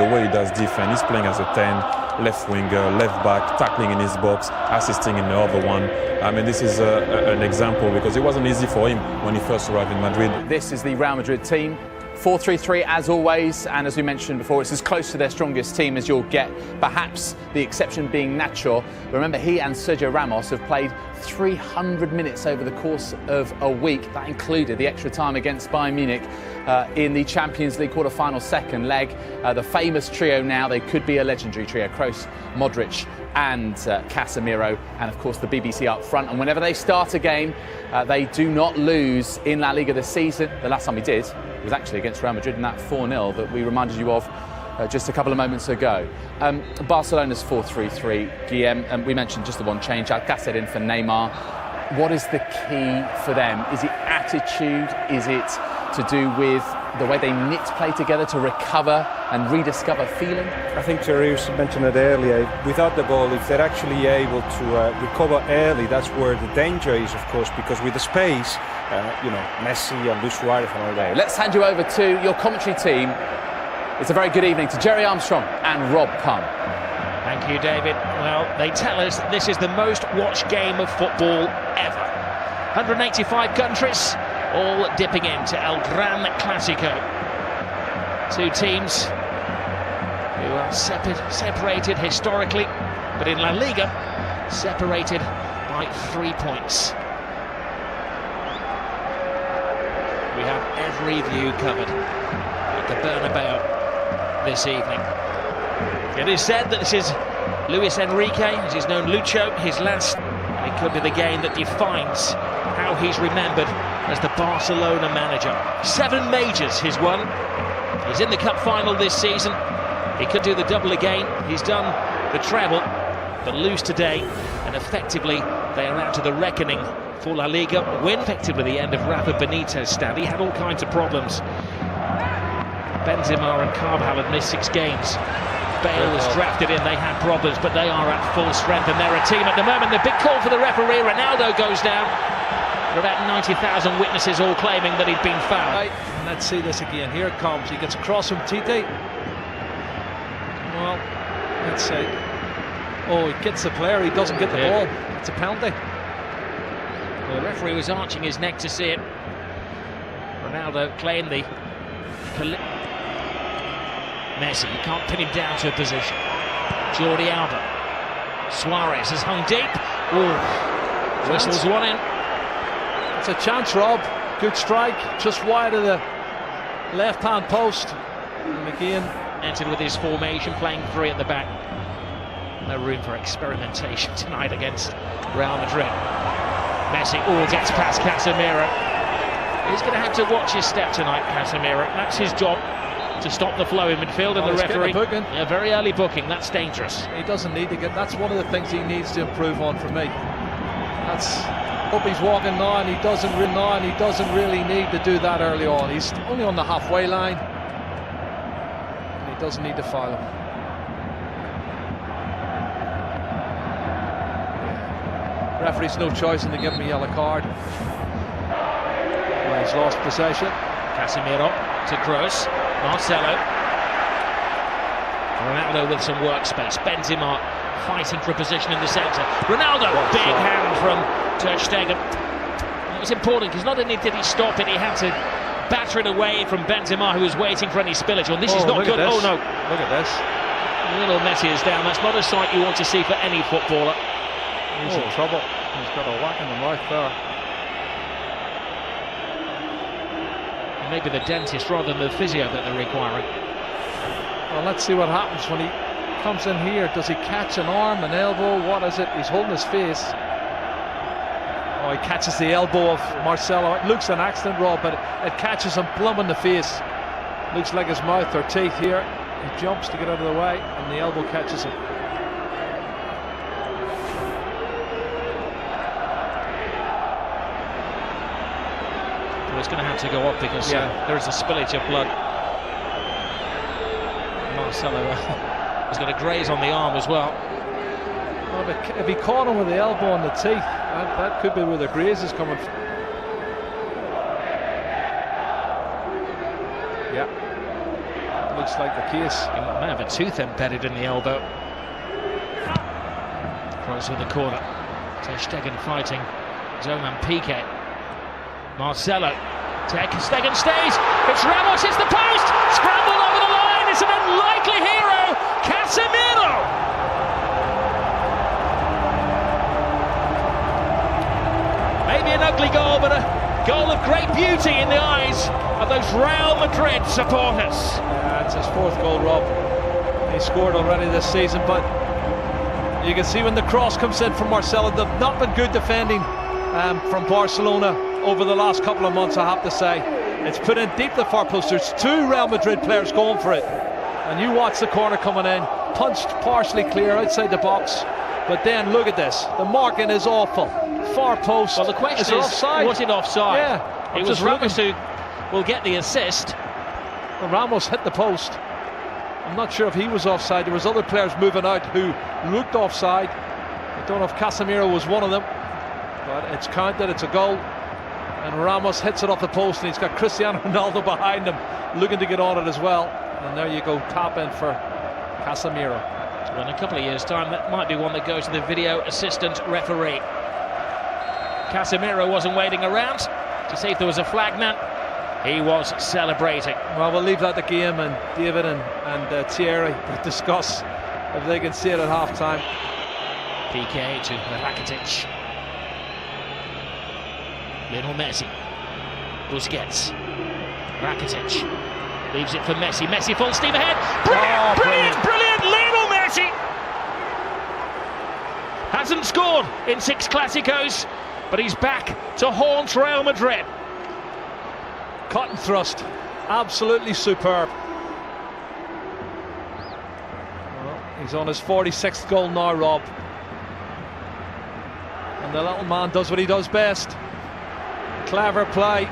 the way he does defend. He's playing as a 10, left winger, left back, tackling in his box, assisting in the other one. I mean, this is an example because it wasn't easy for him when he first arrived in Madrid. This is the Real Madrid team. 4-3-3 as always, and as we mentioned before, it's as close to their strongest team as you'll get, perhaps the exception being Nacho. Remember, he and Sergio Ramos have played 300 minutes over the course of a week. That included the extra time against Bayern Munich in the Champions League quarter-final second leg. The famous trio now, they could be a legendary trio, Kroos, Modric and Casemiro, and of course the BBC up front. And whenever they start a game, they do not lose in La Liga this season. The last time we did was actually against Real Madrid in that 4-0 that we reminded you of just a couple of moments ago. Barcelona's 4-3-3, Guillem, and we mentioned just the one change, Alcácer in for Neymar. What is the key for them? Is it attitude? Is it to do with the way they knit play together to recover and rediscover feeling? I think Jerry's mentioned it earlier. Without the ball, if they're actually able to recover early, that's where the danger is, of course, because with the space, Messi and Luis Suarez and all that. Let's hand you over to your commentary team. It's a very good evening to Jerry Armstrong and Rob Pun. Thank you, David. Well, they tell us that this is the most watched game of football ever. 185 countries, all dipping into El Gran Clásico. Two teams who are separated historically, but in La Liga, separated by 3 points. We have every view covered at the Bernabeu this evening. It is said that this is Luis Enrique, as he's known Lucho, his last. It could be the game that defines how he's remembered as the Barcelona manager. 7 majors he's won. He's in the cup final this season. He could do the double again. He's done the treble, but lose today, and effectively they are out to the reckoning for La Liga. Win effectively the end of Rafa Benitez's stand. He had all kinds of problems. Benzema and Carvajal had missed 6 games. Bale was drafted in, they had problems, but they are at full strength and they're a team at the moment. The big call for the referee, Ronaldo goes down. There are about 90,000 witnesses all claiming that he'd been fouled. Right. Let's see this again. Here it comes. He gets across from Tite. Well, let's see. Oh, he gets the player, he doesn't get the ball. It's a penalty. The referee was arching his neck to see it. Ronaldo claimed the... Messi, you can't pin him down to a position. Jordi Alba. Suarez has hung deep. Ooh. Whistles one in. It's a chance, Rob. Good strike, just wide of the left-hand post. And again, entered with his formation, playing 3 at the back. No room for experimentation tonight against Real Madrid. Messi, gets past Casemiro. He's going to have to watch his step tonight, Casemiro. That's his job, to stop the flow in midfield, and the referee. A very early booking, that's dangerous. He doesn't need to get. That's one of the things he needs to improve on for me. That's up. He's walking now, and he doesn't really need to do that early on. He's only on the halfway line, and he doesn't need to foul him. Referee's no choice in to give him a yellow card. Well, he's lost possession. Casemiro to Kroos. Marcelo. Ronaldo with some workspace. Benzema fighting for a position in the centre. Ronaldo, big hand from Ter Stegen. It was important because not only did he stop it, he had to batter it away from Benzema, who was waiting for any spillage. This is not good. Oh no! Look at this. Little Messi is down. That's not a sight you want to see for any footballer. He's in trouble. He's got a whack in the mouth there. Maybe the dentist rather than the physio that they're requiring. Well, let's see what happens when he comes in here. Does he catch an arm, an elbow? What is it? He's holding his face. Oh, he catches the elbow of Marcelo. It looks an accident, Rob, but it catches him plumb in the face. Looks like his mouth or teeth here. He jumps to get out of the way, and the elbow catches him. It's going to have to go up because there is a spillage of blood. Marcelo has got a graze on the arm as well. Well, if he caught him with the elbow on the teeth, that could be where the graze is coming from. Yeah. looks like the case. He may have a tooth embedded in the elbow. Cross with the corner. Ter Stegen fighting his own man Piqué. Marcelo. Ter Stegen stays. It's Ramos, it's the post. Scrambled over the line. It's an unlikely hero. Casemiro. Maybe an ugly goal, but a goal of great beauty in the eyes of those Real Madrid supporters. It's his 4th goal, Rob. He scored already this season, but you can see when the cross comes in from Marcelo, they've not been good defending from Barcelona over the last couple of months, I have to say. It's put in deep the far post. There's 2 Real Madrid players going for it. And you watch the corner coming in, punched partially clear outside the box. But then look at this. The marking is awful. Far post. Well, the question is offside? was it offside? Yeah. It was Ramos who will get the assist. Well, Ramos hit the post. I'm not sure if he was offside. There was other players moving out who looked offside. I don't know if Casemiro was one of them. But it's counted. It's a goal. And Ramos hits it off the post, and he's got Cristiano Ronaldo behind him looking to get on it as well. And there you go, tap in for Casemiro. Well, in a couple of years' time, that might be one that goes to the video assistant referee. Casemiro wasn't waiting around to see if there was a flag now. He was celebrating. Well, we'll leave that to game, and David and Thierry will discuss if they can see it at half-time. Piqué to Rakitic. Lionel Messi. Busquets. Rakitic. Leaves it for Messi. Messi full steam ahead. Brilliant! Lionel Messi! Hasn't scored in 6 Clásicos, but he's back to haunt Real Madrid. Cut and thrust. Absolutely superb. Well, he's on his 46th goal now, Rob. And the little man does what he does best. Clever play.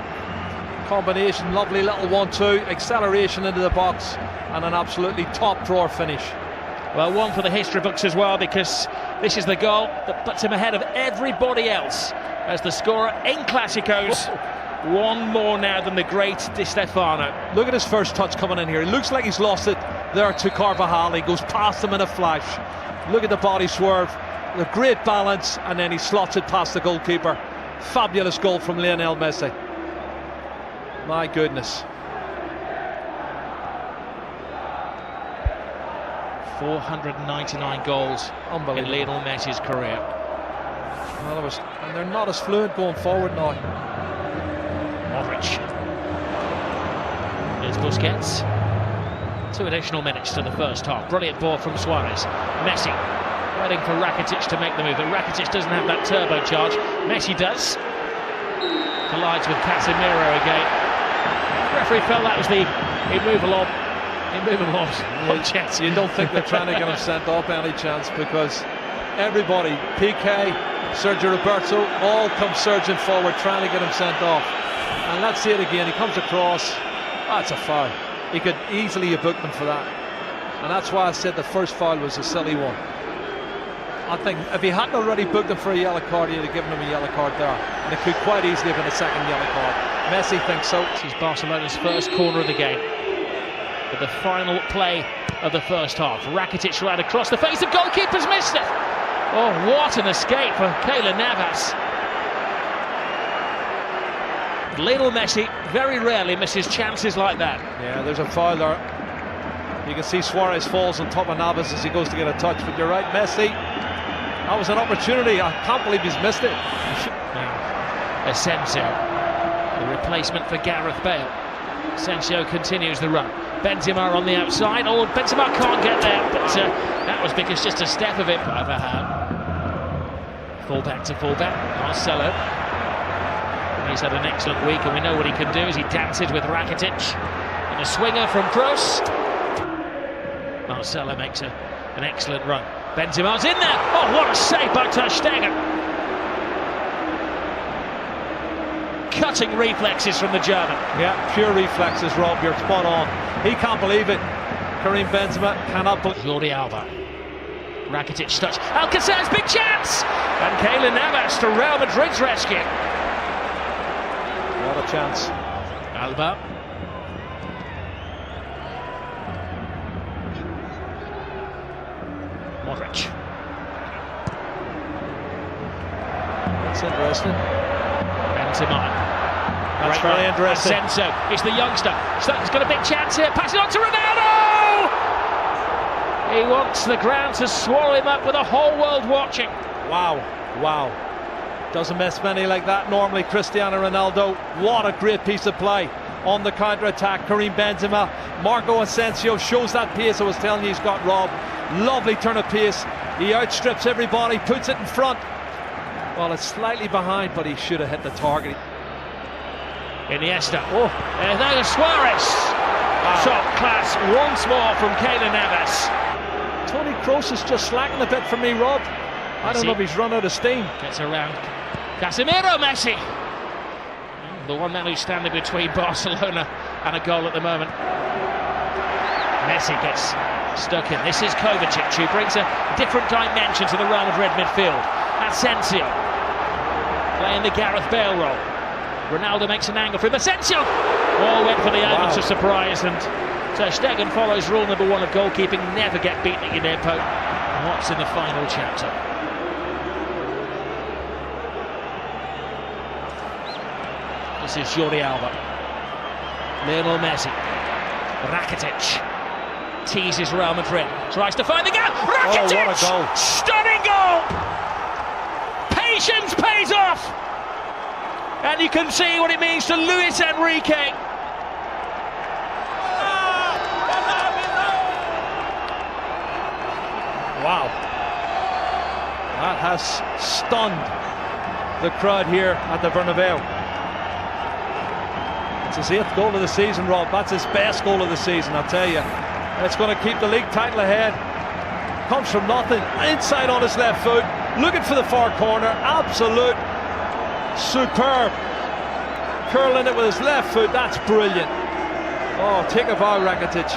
Combination, lovely little 1-2, acceleration into the box, and an absolutely top drawer finish. Well, one for the history books as well, because this is the goal that puts him ahead of everybody else as the scorer in Clásicos. One more now than the great Di Stefano. Look at his first touch coming in here. It looks like he's lost it there to Carvajal. He goes past him in a flash. Look at the body swerve, the great balance, and then he slots it past the goalkeeper. Fabulous goal from Lionel Messi. My goodness. 499 goals in Lionel Messi's career. Well, and they're not as fluent going forward now. Modric. Here's Busquets. 2 additional minutes to the first half. Brilliant ball from Suarez. Messi waiting for Rakitic to make the move, but Rakitic doesn't have that turbocharge. Messi does. Collides with Casemiro again. The referee felt that was the immovable object. You don't think they're trying to get him sent off any chance, because everybody, Piqué, Sergio Roberto, all come surging forward trying to get him sent off. And let's see it again. He comes across. That's a foul. He could easily have booked him for that. And that's why I said the first foul was a silly one. I think if he hadn't already booked him for a yellow card, he'd have given him a yellow card there. And it could quite easily have been a second yellow card. Messi thinks so. This is Barcelona's first corner of the game. But the final play of the first half. Rakitic right across the face of goalkeepers, missed it. Oh, what an escape for Keylor Navas. Lionel Messi very rarely misses chances like that. Yeah, there's a foul there. You can see Suarez falls on top of Navas as he goes to get a touch, but you're right, Messi. That was an opportunity. I can't believe he's missed it. Asensio, the replacement for Gareth Bale. Asensio continues the run. Benzema on the outside. Oh, Benzema can't get there, but that was because just a step of it by Vahan. Fullback to fullback, Marcelo. He's had an excellent week, and we know what he can do as he dances with Rakitic. And a swinger from Kroos. Marcelo makes an excellent run. Benzema's in there. Oh, what a save by Ter Stegen. Cutting reflexes from the German. Yeah, pure reflexes, Rob. You're spot on. He can't believe it. Karim Benzema cannot believe it. Jordi Alba. Rakitic touch. Alcacer's big chance. And Keylor Navas to Real Madrid's rescue. What a chance. Alba. Modric. That's interesting. Benzema. That's very interesting. Asensio, it's the youngster. He's got a big chance here. Passing on to Ronaldo! He wants the ground to swallow him up with the whole world watching. Wow. Doesn't miss many like that normally, Cristiano Ronaldo. What a great piece of play on the counter-attack. Karim Benzema, Marco Asensio shows that pace I was telling you he's got, Rob. Lovely turn of pace. He outstrips everybody, puts it in front. Well, it's slightly behind, but he should have hit the target. Iniesta. There's Suarez. Top class once more from Keylor Navas. Toni Kroos is just slacking a bit for me, Rob. I don't know if he's run out of steam. Gets around Casemiro. Messi, the one man who's standing between Barcelona and a goal at the moment. Messi gets stuck in. This is Kovacic, who brings a different dimension to the Real Madrid midfield. Asensio playing the Gareth Bale role. Ronaldo makes an angle for him. Asensio! All went for the elements of surprise, and Ter Stegen follows rule number 1 of goalkeeping: never get beaten at your near post. What's in the final chapter? This is Jordi Alba. Lionel Messi. Rakitic teases Real Madrid. Tries to find the gap. Rakitic! Oh, what a goal. Stunning goal! Patience pays off! And you can see what it means to Luis Enrique. Wow. That has stunned the crowd here at the Bernabeu. It's his 8th goal of the season, Rob. That's his best goal of the season, I'll tell you. It's going to keep the league title ahead. Comes from nothing, inside on his left foot, looking for the far corner. Absolute superb. Curling it with his left foot, that's brilliant. Oh, take a bow, Rakitic.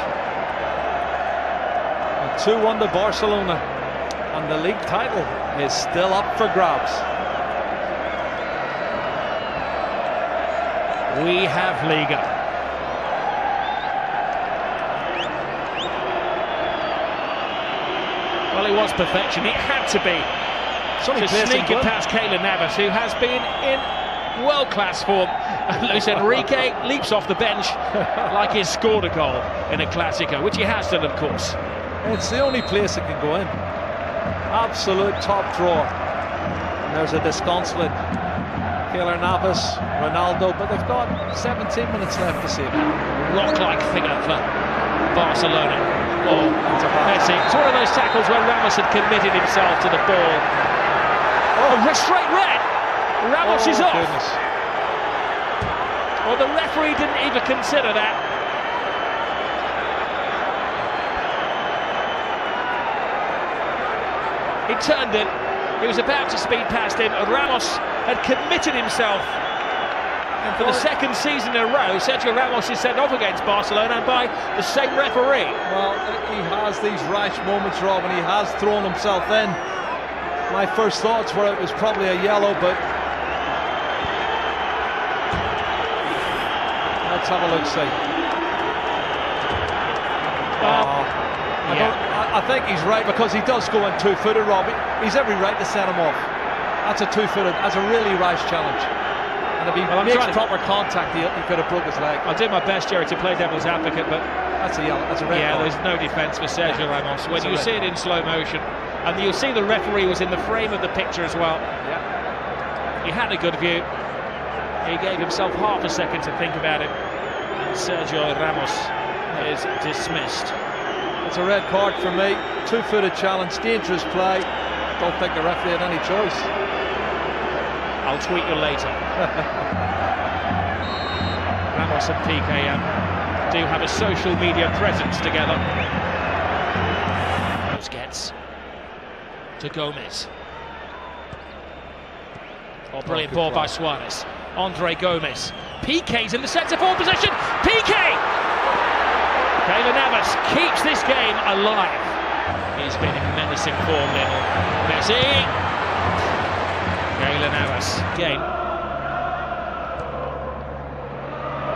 2-1 to Barcelona, and the league title is still up for grabs. We have Liga. Well, it was perfection. It had to be. To sneak it past Keylor Navas, who has been in world-class form. Luis Enrique leaps off the bench like he's scored a goal in a Clasico, which he has done, of course. It's the only place it can go in. Absolute top drawer. And there's a disconsolate Keylor Navas, Ronaldo, but they've got 17 minutes left to see it. Rock-like figure for Barcelona. Oh, Messi. It's one of those tackles where Ramos had committed himself to the ball. Oh, straight red. Ramos is off. Goodness. Well, the referee didn't even consider that. He turned it. He was about to speed past him. Ramos had committed himself. And for the second season in a row, Sergio Ramos is sent off against Barcelona, and by the same referee. Well, he has these rash moments, Rob, and he has thrown himself in. My first thoughts were it was probably a yellow, but let's have a look, see. I think he's right, because he does go in two-footed, Rob. He's every right to set him off. That's a two-footed, that's a really rash challenge. And if he makes proper contact, he could have broke his leg. I'll do my best, Jerry, to play devil's advocate, but that's a yellow. That's a red card. There's no defence for Sergio Ramos. When you see it in slow motion, and you'll see the referee was in the frame of the picture as well. Yeah. He had a good view. He gave himself half a second to think about it. And Sergio Ramos is dismissed. It's a red card for me. Two-footed challenge, dangerous play. Don't think the referee had any choice. I'll tweet you later. Ramos and Piqué do have a social media presence together. Busquets to Gomez. Oh, brilliant ball by Suarez. Andre Gomez. Piqué's in the centre-forward position. Piqué! Keylor Navas keeps this game alive. He's been in menacing form, Lionel Messi. Keylor Navas again.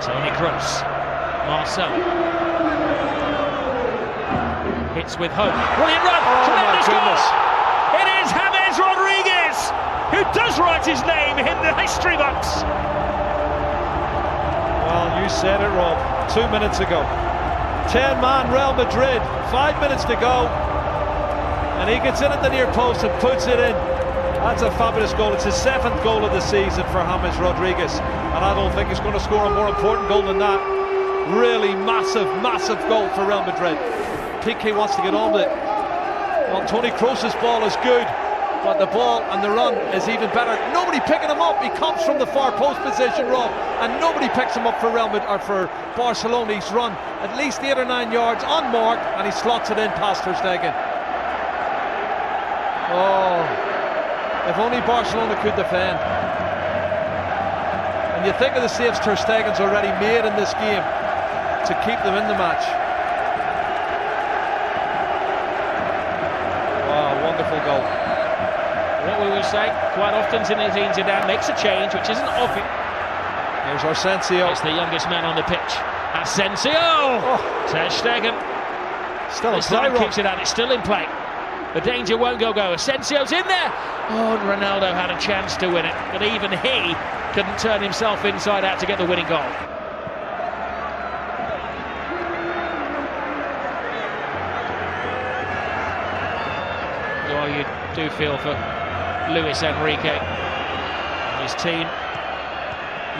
Toni Kroos. Marcelo. Hits with hope. Brilliant run. Oh my Tremendous goal. goodness. It is James Rodriguez who does write his name in the history books. Well, you said it, Rob, 2 minutes ago. 10-man Real Madrid, 5 minutes to go. And he gets in at the near post and puts it in. That's a fabulous goal. It's his 7th goal of the season for James Rodriguez. And I don't think he's going to score a more important goal than that. Really massive, massive goal for Real Madrid. Piqué wants to get on with it. Well, Toni Kroos's ball is good, but the ball and the run is even better. Nobody picking him up. He comes from the far post position, Rob, and nobody picks him up for Real Madrid or for Barcelona. He's run at least 8 or 9 yards unmarked, and he slots it in past Ter Stegen. Oh, if only Barcelona could defend. And you think of the saves Ter Stegen's already made in this game to keep them in the match. Wow, wonderful goal. What we will say, quite often Zinedine Zidane makes a change which isn't obvious. Here's Asensio. It's the youngest man on the pitch. Asensio! Ter Stegen. Still in This play, time Rob. keeps it out, it's still in play. The danger won't go. Asensio's in there. Oh, and Ronaldo had a chance to win it, but even he couldn't turn himself inside out to get the winning goal. Well, you do feel for Luis Enrique and his team,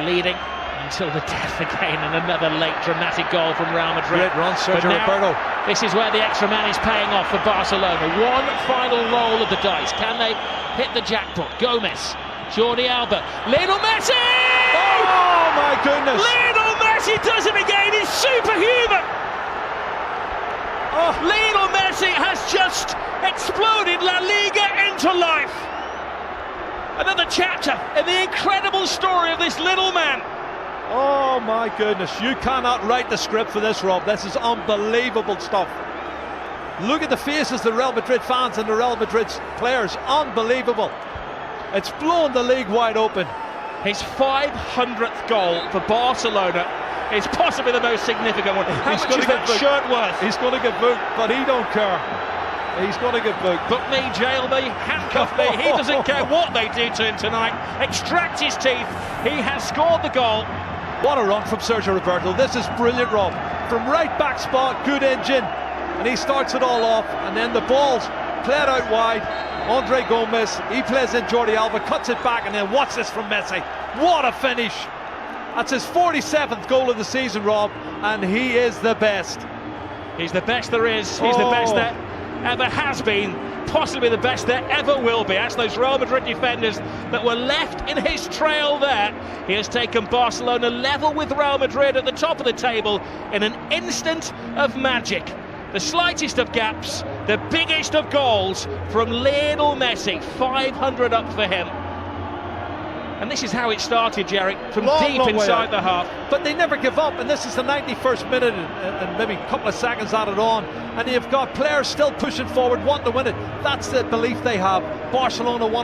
leading until the death again, and another late dramatic goal from Real Madrid. Great run, Sergio But now, Roberto. this is where the extra man is paying off for Barcelona. One final roll of the dice. Can they hit the jackpot? Gomez, Jordi Alba, Lionel Messi! Oh my goodness! Lionel Messi does it again. He's superhuman. Oh. Lionel Messi has just exploded La Liga into life. Another chapter in the incredible story of this little man. Oh my goodness, you cannot write the script for this, Rob. This is unbelievable stuff. Look at the faces of the Real Madrid fans and the Real Madrid players. Unbelievable. It's blown the league wide open. His 500th goal for Barcelona is possibly the most significant one. How much is that shirt worth? He's going to get booked, but he don't care. He's going to get booked. Book me, jail me, handcuff me. He doesn't care what they do to him tonight. Extract his teeth. He has scored the goal. What a run from Sergio Roberto. This is brilliant, Rob. From right back spot, good engine. And he starts it all off. And then the ball's played out wide. Andre Gomez, he plays in Jordi Alba, cuts it back, and then watch this from Messi. What a finish. That's his 47th goal of the season, Rob. And he is the best. He's the best there is. He's the best there ever has been. Possibly the best there ever will be. That's those Real Madrid defenders that were left in his trail there. He has taken Barcelona level with Real Madrid at the top of the table in an instant of magic. The slightest of gaps, the biggest of goals from Lionel Messi. 500 up for him. And this is how it started, Jerry, from deep inside the half. But they never give up, and this is the 91st minute and maybe a couple of seconds added on, and you've got players still pushing forward, wanting to win it. That's the belief they have. Barcelona want